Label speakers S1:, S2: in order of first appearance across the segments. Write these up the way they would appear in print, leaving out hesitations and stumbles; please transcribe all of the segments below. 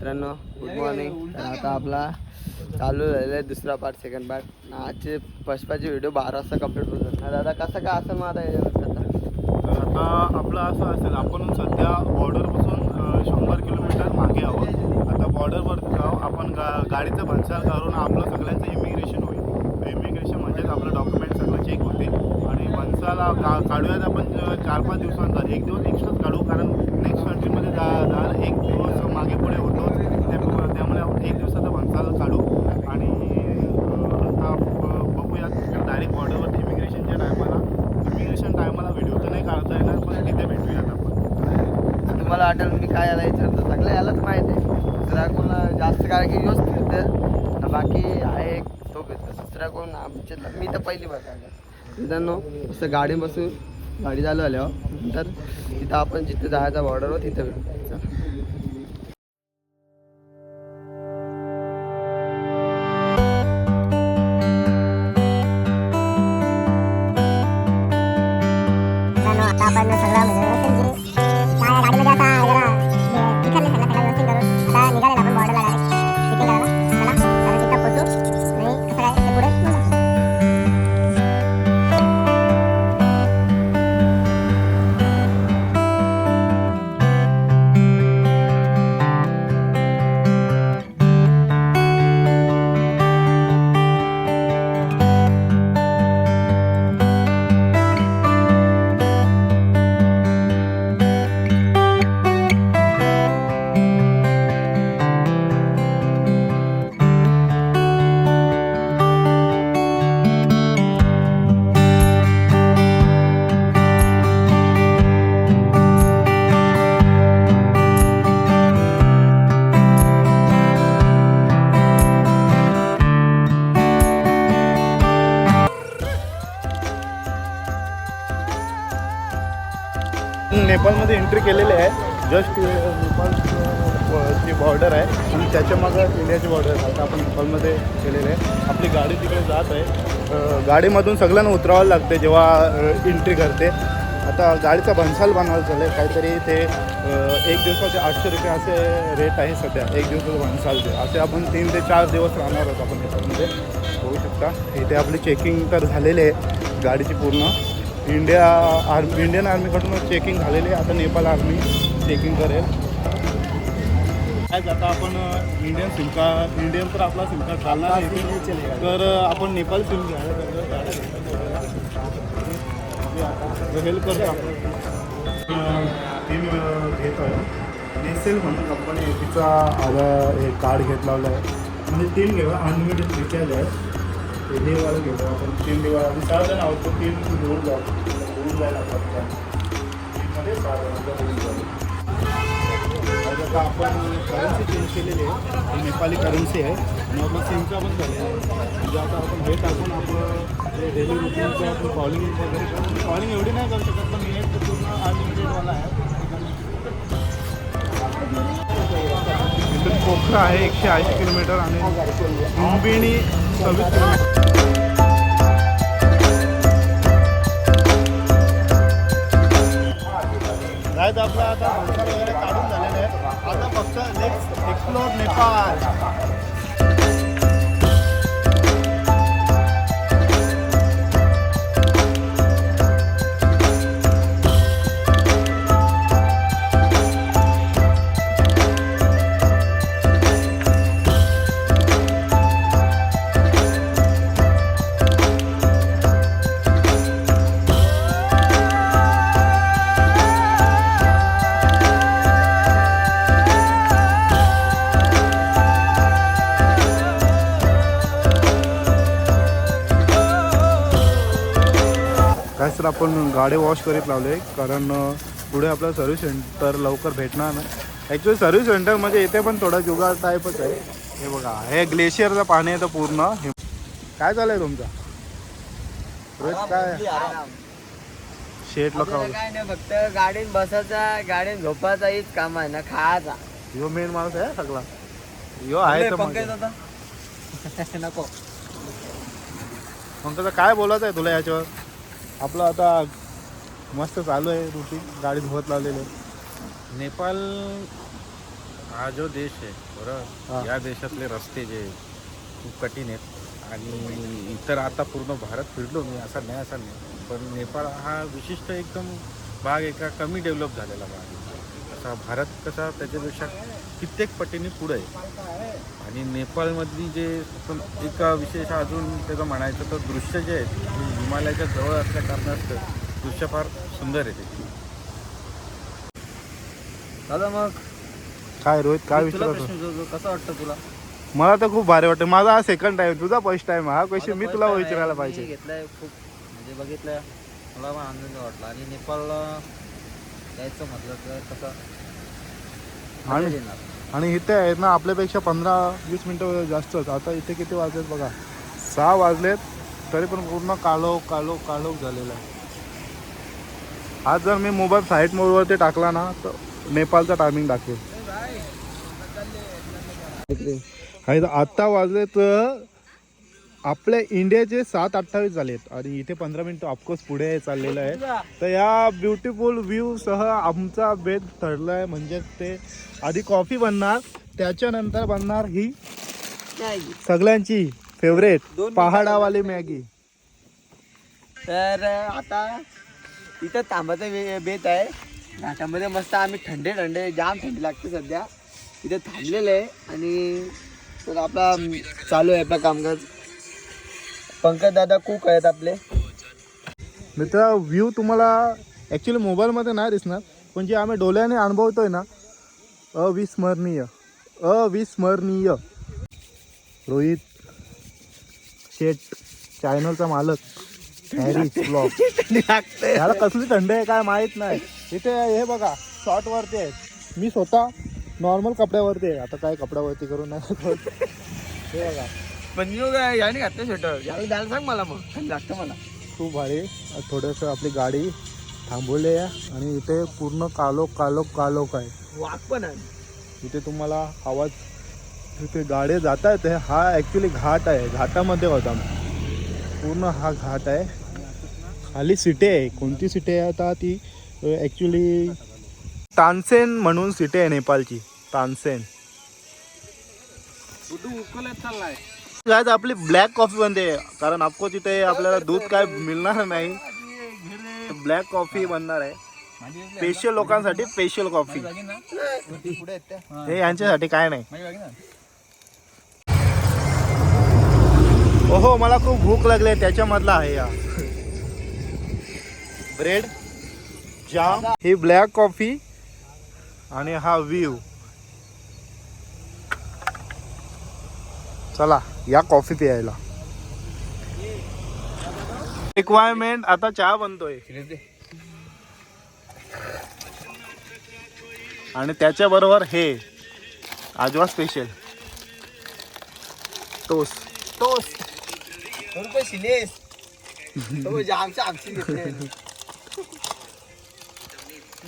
S1: मित्रांनो good morning. तर आता आपला चालू झालेला आहे दुसरा पार्ट, सेकंड पार्ट. आजचे पुष्पाचे व्हिडिओ 12 वाजता कंप्लीट होतात ना दादा. कसं काय असेल मग आता याच्यावर
S2: तर आता आपलं असं असेल, आपण सध्या बॉर्डरपासून 100 किलोमीटर मागे आहोत. आता बॉर्डरवर जाऊ आपण गाडीचं भंसार करून आपलं सगळ्यांचं इमिग्रेशन होईल. इमिग्रेशन म्हणजेच आपलं डॉक्युमेंट सगळं चेक होते आणि भंसाला काढूयात आपण 4-5 दिवसानंतर. एक दिवस एक्स्ट्राच काढू, कारण नेक्स्ट कंट्रीमध्ये जायला एक दिवस मागे पुढे होतो. त्यामुळे आपण एक दिवसाचा भंसाला काढू आणि आता बघूयात डायरेक्ट बॉर्डरवर इमिग्रेशनच्या टायमाला व्हिडिओ तर नाही काढता येणार, पण तिथे भेटूयात आपण.
S1: तुम्हाला वाटेल मी काय याला विचारतो, सगळं यालाच माहीत आहे. दुसरा कोण जास्त काय की व्यवस्थित होतं, बाकी आहे एक तो घेतो. दुसरा कोण आमच्या मी तर पहिली बघायला मित्रांनो. असं गाडी बसून गाडी चालू आल्यावर नंतर तिथं आपण जिथे जायचं बॉर्डरवर तिथं भेटू.
S3: आपण सगळं म्हणजे गाडीमध्ये आता जरा तिकडले सगळं व्यवस्थित करून आता निघालेला आपण बॉर्डरला डायरेक्ट चेकिंग करायला. चला आता तिथं पोचू आणि कसं काय ते पुढे
S2: नेपाळमध्ये एंट्री केलेली आहे. जस्ट नेपाळची बॉर्डर आहे आणि त्याच्या मागं इंडियाची बॉर्डर आहे. आता आपण नेपाळमध्ये केलेलं आहे. आपली गाडी तिकडे जात आहे. गाडीमधून सगळ्यांना उतरावं लागते जेव्हा एंट्री करते. आता गाडीचा भंसाल बनवायला चाललं आहे काहीतरी. ते 1 दिवसाचे 800 रुपये असे रेट आहे सध्या. 1 दिवसाचं भंसालचे असे आपण 3 ते 4 दिवस राहणार आहोत आपण नेपाळमध्ये. होऊ शकता इथे आपली चेकिंग तर झालेली आहे गाडीची पूर्ण. इंडियन आर्मीकडून चेकिंग झालेली आहे. आता नेपाळ आर्मी चेकिंग करेल. काय आता आपण इंडियन तर आपला सिम कार्ड चालणार नाही, तर आपण नेपाळ सिम घ्यायला हेल्प करतो. टीम घेतो आहे नेसेल म्हणून कंपनी आहे, तिचा आधार हे कार्ड घेतलेलं आहे. म्हणजे 3 घेऊया, अनलिमिटेड रिचार्ज आहे. हे वाला घेतो आपण 3 दिवस. आम्ही 6 जण आहोत, तो 3 घेऊन जायला लागतात. टीममध्ये 6 जणांचा होऊन जाईल. आता आपण करन्सी चेंज केलेली आहे, नेपाळी करन्सी आहे आणि आपलं सिमचा पण झालेला आहे. म्हणजे आता आपण हे टाकून आपलं डेली रुटीनचं आपण कॉलिंग वगैरे करून, कॉलिंग एवढी नाही करू शकत, पण नेट तर पूर्ण अनलिमिटेडवाला आहे. इथून पोखरा आहे 180 किलोमीटर आणि लुंबिनी 26 किलोमीटर. जायचं आपलं आता भंसार वगैरे काढून झालेलं आहे. आता फक्त नेक्स्ट एक्सप्लोर नेपाळ. काय सर आपण गाडी वॉश करीत लावले, कारण पुढे आपलं सर्व्हिस सेंटर लवकर भेटणार नाही. ॲक्च्युली सर्व्हिस सेंटर म्हणजे इथे पण थोडा जुगार टाईपच आहे. हे बघा, हे ग्लेशियरचं पाणी आहे तर पूर्ण. काय चालू आहे तुमचा रोज? काय शेट लोक
S1: काय नाही, फक्त गाडीन बसायचा, गाडीन झोपायचा हीच काम आहे ना, खायचा.
S2: यो मेन माणूस आहे सगळा. यो आहे
S1: नको
S2: मग कसं काय बोलायचं आहे तुला याच्यावर? आपलं आता मस्त चालू आहे रुटीन, गाडी धुवत लावलेली आहे. नेपाळ
S4: हा जो देश आहे
S2: हा.
S4: बरोबर या देशातले रस्ते जे आहेत, खूप कठीण आहेत आणि इतर आता पूर्ण भारत फिरलो मी असा नाही पण नेपाळ हा विशिष्ट एकदम भाग एका कमी डेव्हलप झालेला भाग आहे. असा भारत कसा त्याच्यापेक्षा कित्येक पटीने पुढे आहे आणि नेपाळमधली जे पण एक विशेष अजून त्याचं म्हणायचं तर दृश्य जे आहेत ते हिमालयाच्या जवळ असल्या कारणास्तव दृश्य फार सुंदर आहे त्याची.
S1: दादा मग
S2: काय रोहित काय
S1: मी तुला
S2: विचारतो
S1: प्रश्न विचारतो, कसं वाटतं तुला?
S2: मला तर खूप भारी वाटतं. माझा हा सेकंड टाइम, तुझा फर्स्ट टाइम. हा क्वेश्चन मी
S5: माझा
S2: तुला
S5: first time
S2: विचारायला
S5: आहे.
S2: पाहिजे.
S5: मी घेतलाय खूप म्हणजे बघितलं मला पण आनंद वाटला आणि नेपाळला जायचं म्हटलं तर कसं
S2: आणि
S5: मजा येणार.
S2: आणि इथे आहेत ना आपल्यापेक्षा 15-20 मिनटं जास्तच. आता इथे किती वाजलेत बघा, 6 वाजलेत तरी पण पूर्ण काळोख झालेला आहे. आज जर मी मोबाईल फ्लाईट मोडवरती टाकला ना तर नेपाळचा टायमिंग दाखवेल. काही आत्ता वाजले तर आपल्या इंडियाचे 7:28 झालेत आणि इथे 15 मिनिटं ऑफकोर्स पुढे चाललेलं आहे. तर या ब्युटिफुल व्ह्यू सह आमचा बेत ठरला आहे. म्हणजे ते आधी कॉफी बनणार, त्याच्यानंतर बनणार ही सगळ्यांची फेवरेट पहाडावाली मॅगी.
S1: तर आता इथं थांबायचं बेत आहे. घाटामध्ये मस्त आम्ही थंडे जाम थंडी लागते सध्या. इथे थांबलेलं आहे आणि तर आपला चालू आहे आपला कामकाज. पंकज दादा कुक आहेत आपले.
S2: मित्र व्ह्यू तुम्हाला ॲक्च्युली मोबाईलमध्ये नाही दिसणार, पण जे आम्ही डोळ्याने अनुभवतोय ना अविस्मरणीय. रोहित शेट चॅनलचा मालक हॅरी ब्लॉग. याला कसली थंडी आहे काय माहीत नाही. इथे हे बघा शॉर्ट वरती आहे, मी स्वतः नॉर्मल कपड्यावरती आहे. आता काय कपड्यावरती करून नाही हे बघा
S1: पण याने घातलं स्वेटर. याला द्यायला सांग मला, मग थंडी लागतं मला.
S2: खूप भारी. थोडंसं आपली गाडी थांबवली आहे आणि इथे पूर्ण कालोख आहे.
S1: वाघ पण आहे
S2: इथे तुम्हाला आवाज, इथे गाड्या जात आहेत. हा ॲक्च्युली घाट आहे, घाटामध्ये होता पूर्ण. हा घाट आहे, खाली सिटी आहे. कोणती सिटी आहे आता ती ॲक्च्युली तानसेन म्हणून सिटी आहे नेपाळची, तानसेन. आज आपली ब्लॅक कॉफी बनते कारण ऑफकोर्स इथे आपल्याला दूध काय मिळणार नाही. ब्लॅक कॉफी बनणार आहे स्पेशल लोकांसाठी. स्पेशल कॉफी हे यांच्यासाठी काय नाही. ओहो मला खूप भूक लागली आहे, त्याच्यामधला आहे या ब्रेड जाम, ही ब्लॅक कॉफी आणि हा व्ह्यू. चला या कॉफी प्यायला. रिक्वायरमेंट आता चहा बनतोय आणि त्याच्या बरोबर हे आजवा स्पेशल टोस्ट.
S1: रुपये शिलेस आमची घेतले.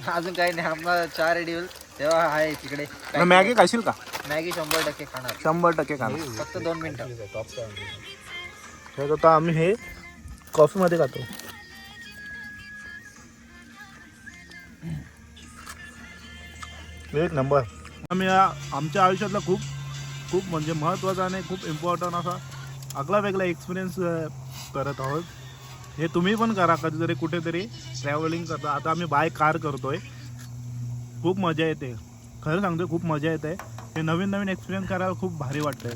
S5: अजून काही नाही, आम्हाला चहा रेडी होईल तेव्हा आहे तिकडे.
S2: मॅगी खाशील का?
S5: मॅगी 100% खाणार,
S2: 100% खाणार.
S5: फक्त 2 मिनिटं.
S2: तर आता आम्ही हे कॉफीमध्ये खातो. एक नंबर. आम्ही आमच्या आयुष्यातला खूप म्हणजे महत्त्वाचा आणि खूप इम्पॉर्टंट असा आगळा वेगळा एक्सपिरियन्स करत आहोत. हे तुम्ही पण करा कधीतरी कुठेतरी ट्रॅव्हलिंग करता. आता आम्ही बाय कार करतोय, खूप मजा येते. खरं सांगतो खूप मजा येते. हे नवीन एक्सपिरियन्स करायला खूप भारी वाटतंय.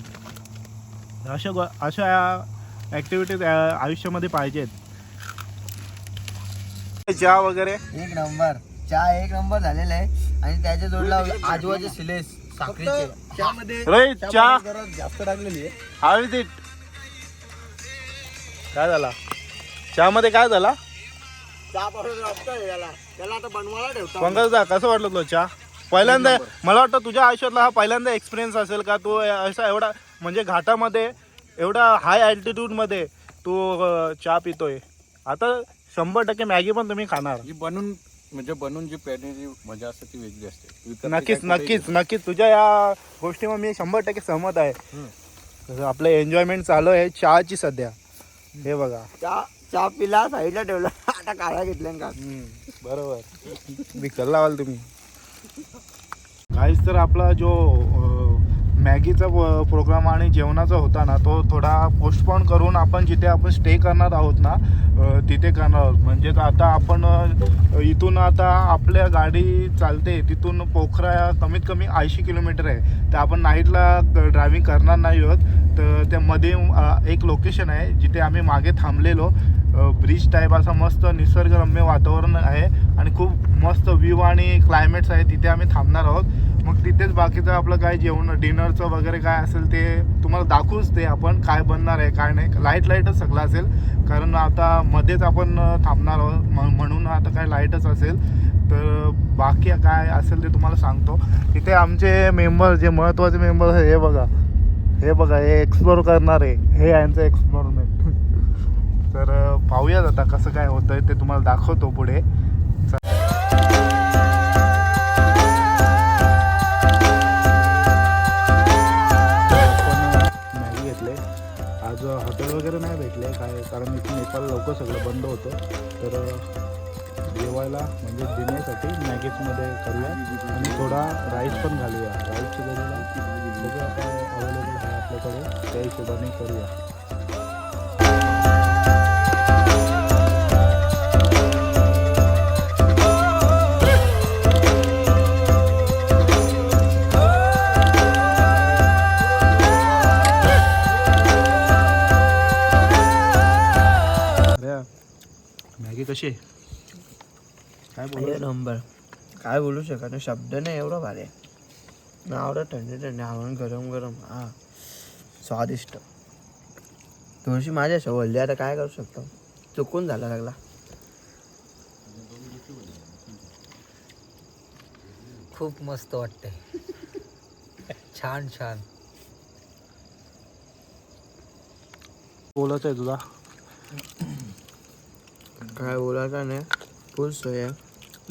S2: अशा ॲक्टिव्हिटीज आयुष्यामध्ये पाहिजेत. चहा वगैरे
S1: एक नंबर चहा, एक नंबर झालेला आहे. आणि त्याच्या जोडला आजूबाजूचे सिलेस साखरेचे.
S2: रोहित चहा
S1: जास्त टाकलेली आहे.
S2: हळद काय झाला चहामध्ये? काय झाला
S1: चहा पावडर त्याला आता बनवायला ठेवतो.
S2: पंकजदा कसं वाटलं तुला चहा? पहिल्यांदा मला वाटतं तुझ्या आयुष्यातला हा पहिल्यांदा एक्सपिरियन्स असेल का तू असा एवढा म्हणजे घाटामध्ये एवढा हाय अल्टिट्यूडमध्ये तू चहा पितोय. आता 100% मॅगी पण तुम्ही खाणार.
S4: बनून जी प्यायची मजा असते ती वेगळी असते.
S2: नक्कीच तुझ्या या गोष्टीवर मी 100% सहमत आहे. आपलं एन्जॉयमेंट चालू आहे चहाची सध्या. हे बघा
S1: चहा पिला, साईडला ठेवला, आता काढा घेतल्या का.
S2: बरोबर विकल लावाल तुम्ही. गाईज तर आपला जो मॅगीचा प्रोग्राम आणि जेवणाचा होता ना तो थोडा पोस्टपोन करून आपण जिथे आपण स्टे करणार आहोत ना तिथे करणार आहोत. म्हणजे आता आपण इथून आता आपल्या गाडी चालते तिथून पोखरा कमीत कमी 80 किलोमीटर आहे. तर आपण नाईटला ड्रायव्हिंग करणार नाही आहोत. तर त्यामध्ये एक लोकेशन आहे जिथे आम्ही मागे थांबलेलो. ब्रिज टाईप असा मस्त निसर्गरम्य वातावरण आहे आणि खूप मस्त व्ह्यू आणि क्लायमेट्स आहे. तिथे आम्ही थांबणार आहोत. मग तिथेच बाकीचं आपलं काय जेवण डिनरचं वगैरे काय असेल ते तुम्हाला दाखवूच ते आपण काय बनणार आहे काय नाही. लाईटच सगळं असेल कारण आता मध्येच आपण थांबणार आहोत म्हणून आता काय लाईटच असेल. तर बाकी काय असेल ते तुम्हाला सांगतो. तिथे आमचे मेंबर जे महत्त्वाचे मेंबर आहे हे बघा हे एक्सप्लोर करणार आहे. हे यांचं एक्सप्लोरमेंट. तर पाहूयात आता कसं काय होतंय ते तुम्हाला दाखवतो पुढे. मॅगी घेतले आज. हॉटेल वगैरे नाही भेटले काय कारण इथे नेपाळ लवकर सगळं बंद होतं. तर जेवायला म्हणजे डिनरसाठी मॅगीजमध्ये करूया आणि थोडा राईस पण घालूया. राईसची बघूया सगळं काय अवेलेबल आहे आपल्याकडे त्या हिशोबाने करूया. मॅगी कशी आहे काय बोलू
S1: नंबर काय बोलू शकत नाही. शब्द नाही एवढं भारी आहे ना. आवडत थंडी आवडून गरम गरम हा स्वादिष्ट. थोडीशी माझ्या शवलली आता काय करू शकतो. चुकून झाला लागला.
S5: खूप मस्त वाटतंय. छान छान.
S2: बोलायचं आहे तुला
S1: काय बोला का नाही. फुल सोय आहे.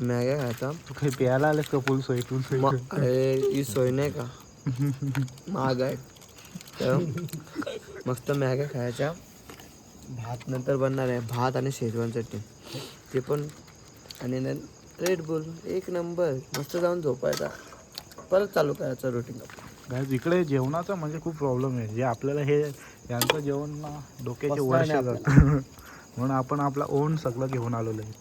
S1: मॅगी खायचा.
S2: तू काही प्यायला आलेस का फुल सोय फुल सोय
S1: अरे ही सोय नाही का महाग आहे. तर मस्त मॅगी खायच्या. भात नंतर बनणार आहे. भात आणि शेजवान चटणी ते पण आणि रेड बुल एक नंबर. मस्त जाऊन झोपायचा परत चालू करायचं रुटीन.
S2: गाईज इकडे जेवणाचा म्हणजे खूप प्रॉब्लेम आहे. जे आपल्याला हे यांचं जेवण ना डोक्याचे वर्ष जातं. म्हणून आपण आपला ओन सगळं घेऊन आलेलो आहे.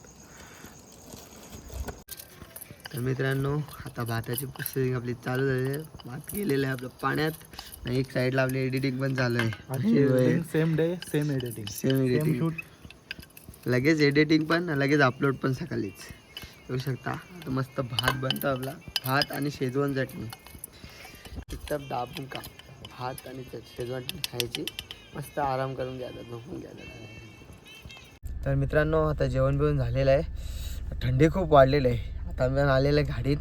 S1: तर मित्रांनो आता भाताची प्रोसेसिंग आपली चालू झाली आहे. भात गेलेलं आहे आपलं पाण्यात आणि एक साईडला आपली एडिटिंग पण चालू आहे.
S2: Same day same editing
S1: same editing
S2: shoot.
S1: लगेच एडिटिंग पण लगेच अपलोड पण सकाळीच येऊ शकता. आता मस्त भात बनतो आपला. भात आणि शेजवान चटणी एकदम दाबून का भात आणि शेजवान चटणी खायची. मस्त आराम करून घ्यायचा झोपून घ्यायचा. तर मित्रांनो आता जेवण बिवण झालेलं आहे. थंडी खूप वाढलेली आहे. आता मी आलेलं आहे गाडीत.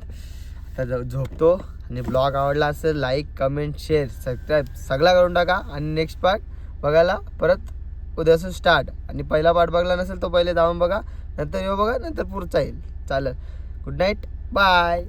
S1: आता झोपतो आणि ब्लॉग आवडला असेल लाईक कमेंट शेअर सबस्क्राईब सगळा करून टाका. आणि नेक्स्ट पार्ट बघायला परत उद्यापासून स्टार्ट. आणि पहिला पार्ट बघला नसेल तो पहिले जाऊन बघा नंतर येऊ बघा नंतर पुढचा येईल. चालेल. Good night bye.